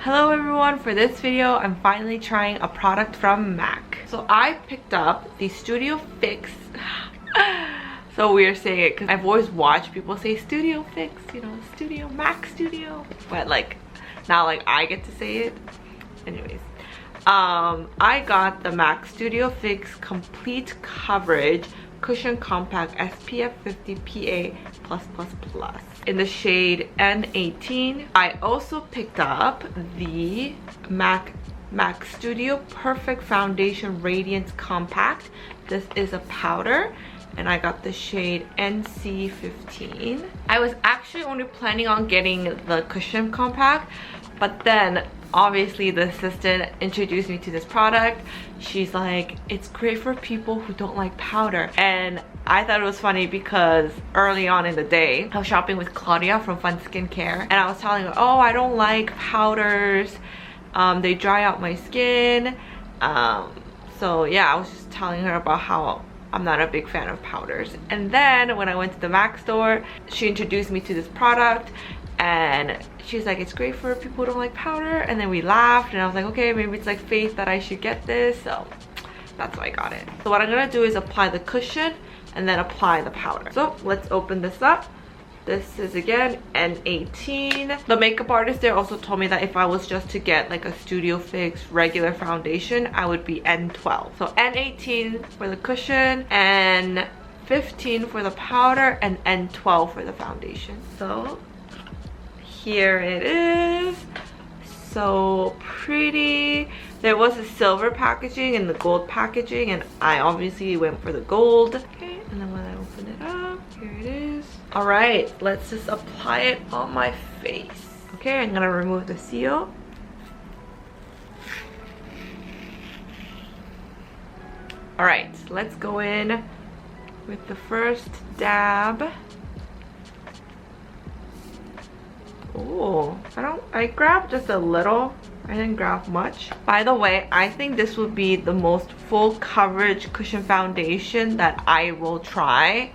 Hello everyone, for this video I'm finally trying a product from MAC. So I picked up the Studio Fix. So weird saying it because I've always watched people say Studio Fix, you know, Studio, MAC Studio. But like, now like I get to say it. Anyways, I got the MAC Studio Fix Complete Coverage Cushion Compact SPF 50 PA+++ in the shade N18. I also picked up the MAC Studio Perfect Foundation Radiance Compact. This is a powder and I got the shade NC15. I was actually only planning on getting the cushion compact, but then obviously the assistant introduced me to this product. She's like, it's great for people who don't like powder. And I thought it was funny because early on in the day I was shopping with Claudia from Fun Skincare and I was telling her, oh, I don't like powders, they dry out my skin. So yeah, I was just telling her about how I'm not a big fan of powders. And then when I went to the MAC store, she introduced me to this product and she's like, it's great for people who don't like powder. And then we laughed and I was like, okay, maybe it's like faith that I should get this. So that's why I got it. So what I'm gonna do is apply the cushion and then apply the powder. So let's open this up. This is again N18. The makeup artist there also told me that if I was just to get like a Studio Fix regular foundation, I would be N12. So N18 for the cushion, N15 for the powder, and N12 for the foundation. So here it is. So pretty. There was a silver packaging and the gold packaging, and I obviously went for the gold. Okay, and then when I open it up, here it is. All right, let's just apply it on my face. Okay, I'm gonna remove the seal. All right, let's go in with the first dab. Oh, I grabbed just a little. I didn't grab much. By the way, I think this would be the most full coverage cushion foundation that I will try,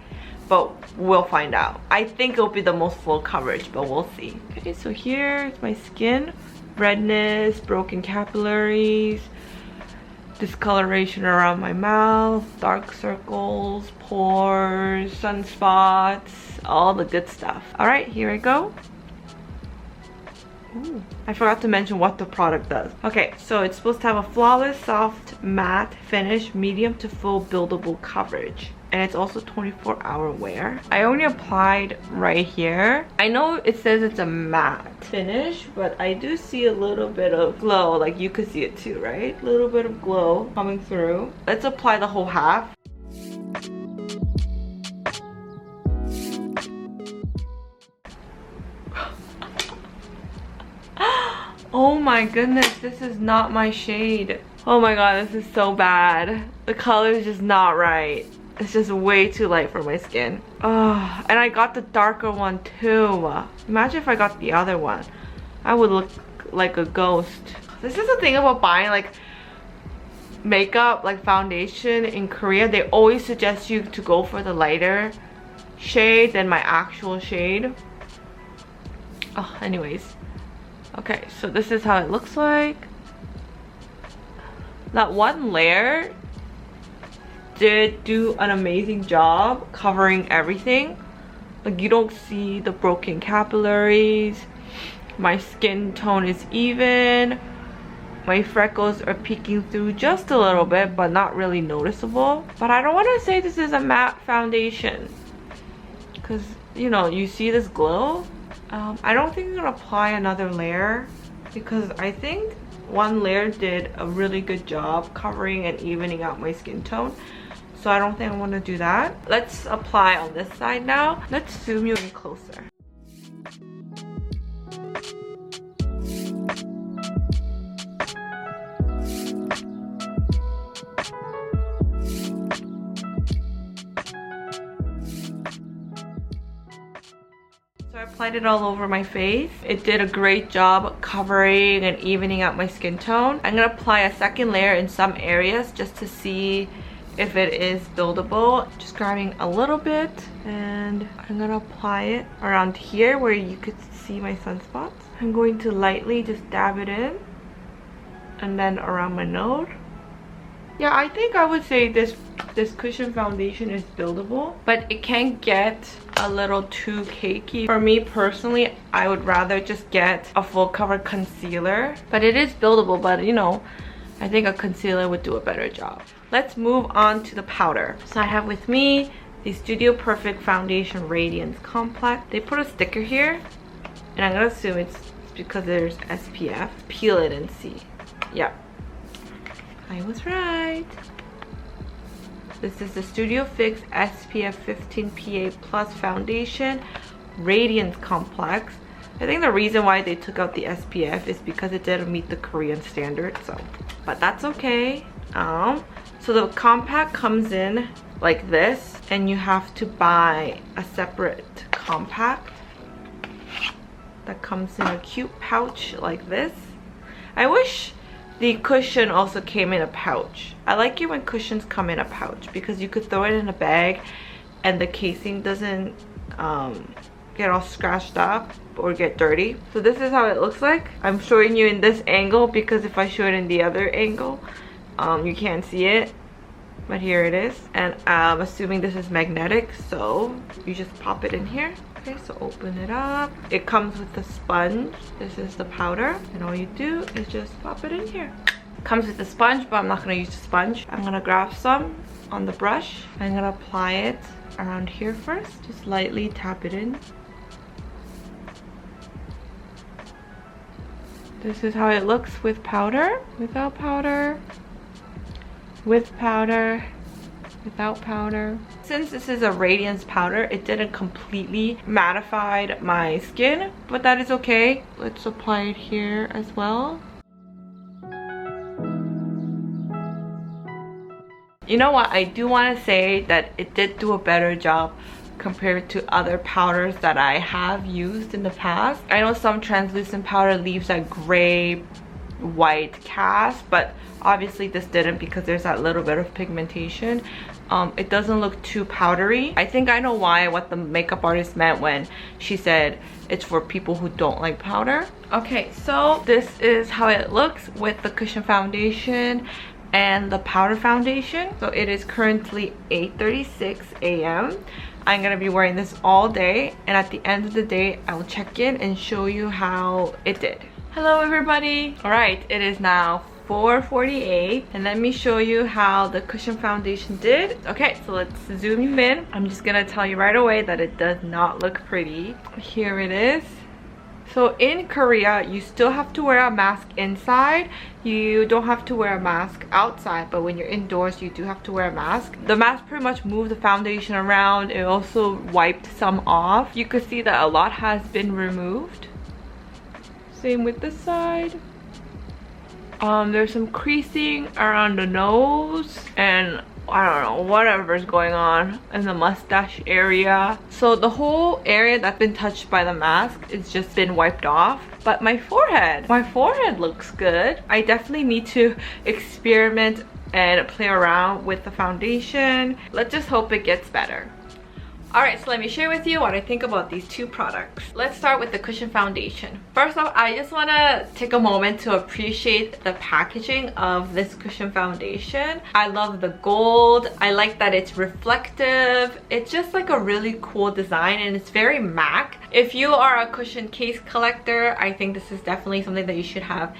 but we'll find out. I think it'll be the most full coverage, but we'll see. Okay, so here's my skin. Redness, broken capillaries, discoloration around my mouth, dark circles, pores, sunspots, all the good stuff. All right, here I go. Ooh, I forgot to mention what the product does. Okay, so it's supposed to have a flawless, soft, matte finish, medium to full buildable coverage. And it's also 24-hour wear. I only applied right here. I know it says it's a matte finish, but I do see a little bit of glow. Like you could see it too, right? A little bit of glow coming through. Let's apply the whole half. Oh my goodness, this is not my shade. Oh my god, this is so bad. The color is just not right. It's just way too light for my skin. Oh, and I got the darker one too. Imagine if I got the other one. I would look like a ghost. This is the thing about buying like makeup, like foundation in Korea. They always suggest you to go for the lighter shade than my actual shade. Oh, anyways. Okay, so this is how it looks like. That one layer did do an amazing job covering everything. Like you don't see the broken capillaries. My skin tone is even. My freckles are peeking through just a little bit, but not really noticeable. But I don't want to say this is a matte foundation, because you know, you see this glow. I don't think I'm gonna apply another layer because I think one layer did a really good job covering and evening out my skin tone. So I don't think I want to do that. Let's apply on this side now. Let's zoom you in closer. So I applied it all over my face. It did a great job covering and evening out my skin tone. I'm gonna apply a second layer in some areas just to see if it is buildable. Just grabbing a little bit and I'm gonna apply it around here where you could see my sunspots. I'm going to lightly just dab it in and then around my nose. Yeah, I think I would say this cushion foundation is buildable, but it can get a little too cakey. For me personally, I would rather just get a full cover concealer, but it is buildable, but you know, I think a concealer would do a better job. Let's move on to the powder. So I have with me the Studio Perfect Foundation Radiance Complex. They put a sticker here, and I'm gonna assume it's because there's SPF. Peel it and see. Yeah, I was right. This is the Studio Fix SPF 15 PA Plus Foundation Radiance Complex. I think the reason why they took out the SPF is because it didn't meet the Korean standard, so, but that's okay. So the compact comes in like this, and you have to buy a separate compact that comes in a cute pouch like this. I wish the cushion also came in a pouch. I like it when cushions come in a pouch because you could throw it in a bag and the casing doesn't get all scratched up or get dirty. So this is how it looks like. I'm showing you in this angle because if I show it in the other angle, you can't see it. But here it is, and I'm assuming this is magnetic, so you just pop it in here. Okay, so open it up. It comes with the sponge. This is the powder, and all you do is just pop it in here. It comes with the sponge, but I'm not gonna use the sponge. I'm gonna grab some on the brush. I'm gonna apply it around here first. Just lightly tap it in. This is how it looks with powder, without powder, with powder, without powder. Since this is a radiance powder, it didn't completely mattify my skin, but that is okay. Let's apply it here as well. You know what, I do want to say that it did do a better job compared to other powders that I have used in the past. I know some translucent powder leaves that gray white cast, but obviously this didn't because there's that little bit of pigmentation. It doesn't look too powdery. I think I know what the makeup artist meant when she said it's for people who don't like powder. Okay, so this is how it looks with the cushion foundation and the powder foundation. So it is currently 8:36 a.m. I'm gonna be wearing this all day, and at the end of the day I will check in and show you how it did. Hello everybody. All right, it is now 4:48, and let me show you how the cushion foundation did. Okay, so let's zoom in. I'm just gonna tell you right away that it does not look pretty. Here it is. So in Korea, you still have to wear a mask inside. You don't have to wear a mask outside, but when you're indoors, you do have to wear a mask. The mask pretty much moved the foundation around. It also wiped some off. You could see that a lot has been removed. Same with this side. There's some creasing around the nose, and I don't know, whatever's going on in the mustache area. So the whole area that's been touched by the mask is just been wiped off. But my forehead looks good. I definitely need to experiment and play around with the foundation. Let's just hope it gets better. Alright, so let me share with you what I think about these two products. Let's start with the cushion foundation. First off, I just want to take a moment to appreciate the packaging of this cushion foundation. I love the gold. I like that it's reflective. It's just like a really cool design, and it's very MAC. If you are a cushion case collector, I think this is definitely something that you should have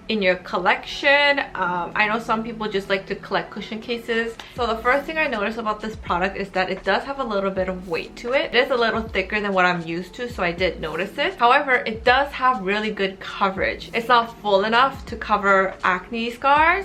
in your collection. I know some people just like to collect cushion cases. So the first thing I noticed about this product is that it does have a little bit of weight to it. It is a little thicker than what I'm used to, so I did notice it. However, it does have really good coverage. It's not full enough to cover acne scars,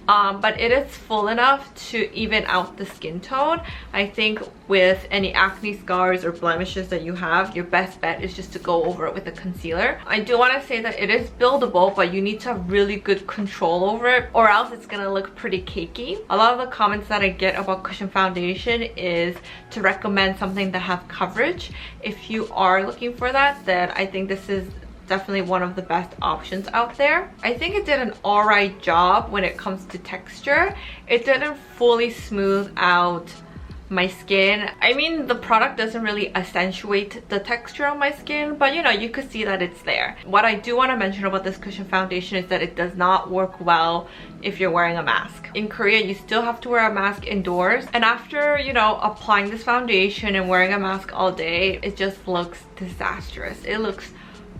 but it is full enough to even out the skin tone. I think with any acne scars or blemishes that you have, your best bet is just to go over it with a concealer. I do want to say that it is buildable, but you need to have really good control over it, or else it's gonna look pretty cakey. A lot of the comments that I get about cushion foundation is to recommend something that has coverage. If you are looking for that, then I think this is definitely one of the best options out there. I think it did an alright job when it comes to texture. It didn't fully smooth out my skin. I mean, the product doesn't really accentuate the texture on my skin, but you know, you could see that it's there. What I do want to mention about this cushion foundation is that it does not work well if you're wearing a mask. In Korea, you still have to wear a mask indoors, and after, you know, applying this foundation and wearing a mask all day, it just looks disastrous. It looks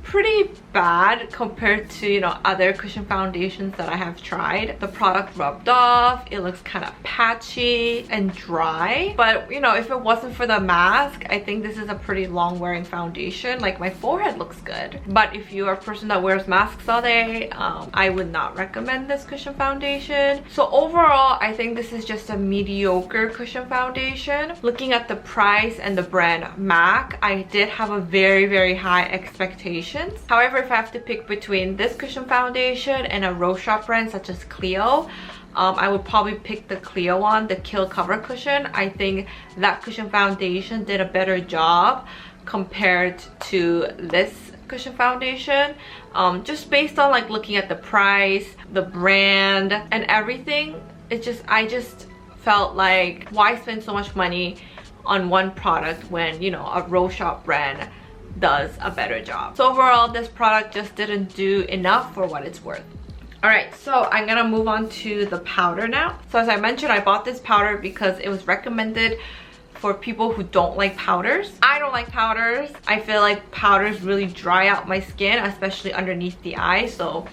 pretty bad compared to, you know, other cushion foundations that I have tried. The product rubbed off, it looks kind of patchy and dry, but you know, if it wasn't for the mask, I think this is a pretty long wearing foundation. Like, my forehead looks good, but if you are a person that wears masks all day, I would not recommend this cushion foundation. So overall, I think this is just a mediocre cushion foundation. Looking at the price and the brand MAC, I did have a very high expectation. However, if I have to pick between this cushion foundation and a Rose Shop brand such as Clio, I would probably pick the Clio one, the Kill Cover Cushion. I think that cushion foundation did a better job compared to this cushion foundation. Just based on like looking at the price, the brand, and everything, I just felt like, why spend so much money on one product when, you know, a Rose Shop brand does a better job. So overall, this product just didn't do enough for what it's worth. Alright, so I'm gonna move on to the powder now. So as I mentioned, I bought this powder because it was recommended for people who don't like powders. I don't like powders. I feel like powders really dry out my skin, especially underneath the eye, so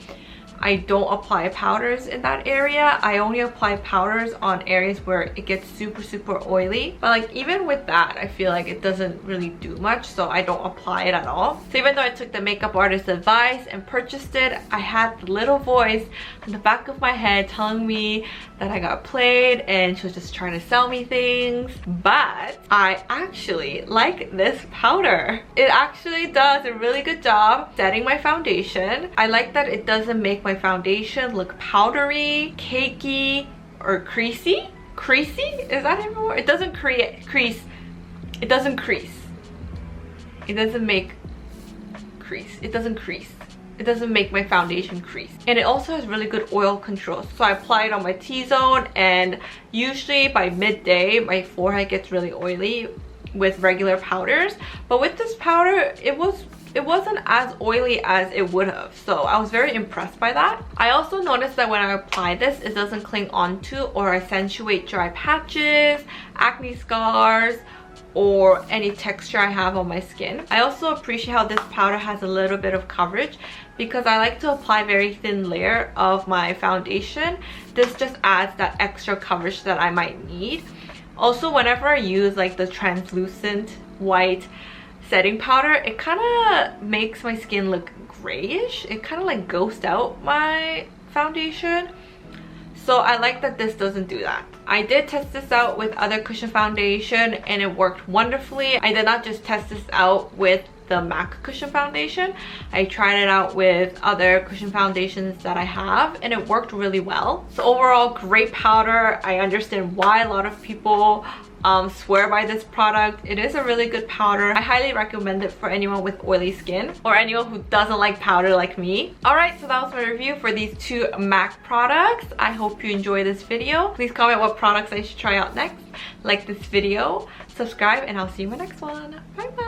I don't apply powders in that area. I only apply powders on areas where it gets super oily. But like, even with that, I feel like it doesn't really do much, so I don't apply it at all. So even though I took the makeup artist's advice and purchased it, I had the little voice in the back of my head telling me that I got played and she was just trying to sell me things. But I actually like this powder. It actually does a really good job setting my foundation. I like that it doesn't make my foundation look powdery, cakey, or creasy. Creasy? Is that even a word? It doesn't crease. It doesn't crease. It doesn't make crease. It doesn't crease. It doesn't make my foundation crease. And it also has really good oil control. So I apply it on my T-zone, and usually by midday, my forehead gets really oily with regular powders. But with this powder, it wasn't as oily as it would have, so I was very impressed by that. I also noticed that when I apply this, it doesn't cling onto or accentuate dry patches, acne scars, or any texture I have on my skin. I also appreciate how this powder has a little bit of coverage because I like to apply a very thin layer of my foundation. This just adds that extra coverage that I might need. Also, whenever I use like the translucent white setting powder, it kind of makes my skin look grayish. It kind of like ghosts out my foundation. So I like that this doesn't do that. I did test this out with other cushion foundation and it worked wonderfully. I did not just test this out with the MAC cushion foundation. I tried it out with other cushion foundations that I have and it worked really well. So overall, great powder. I understand why a lot of people swear by this product. It is a really good powder. I highly recommend it for anyone with oily skin or anyone who doesn't like powder like me. Alright, so that was my review for these two MAC products. I hope you enjoyed this video. Please comment what products I should try out next. Like this video, subscribe, and I'll see you in my next one. Bye bye.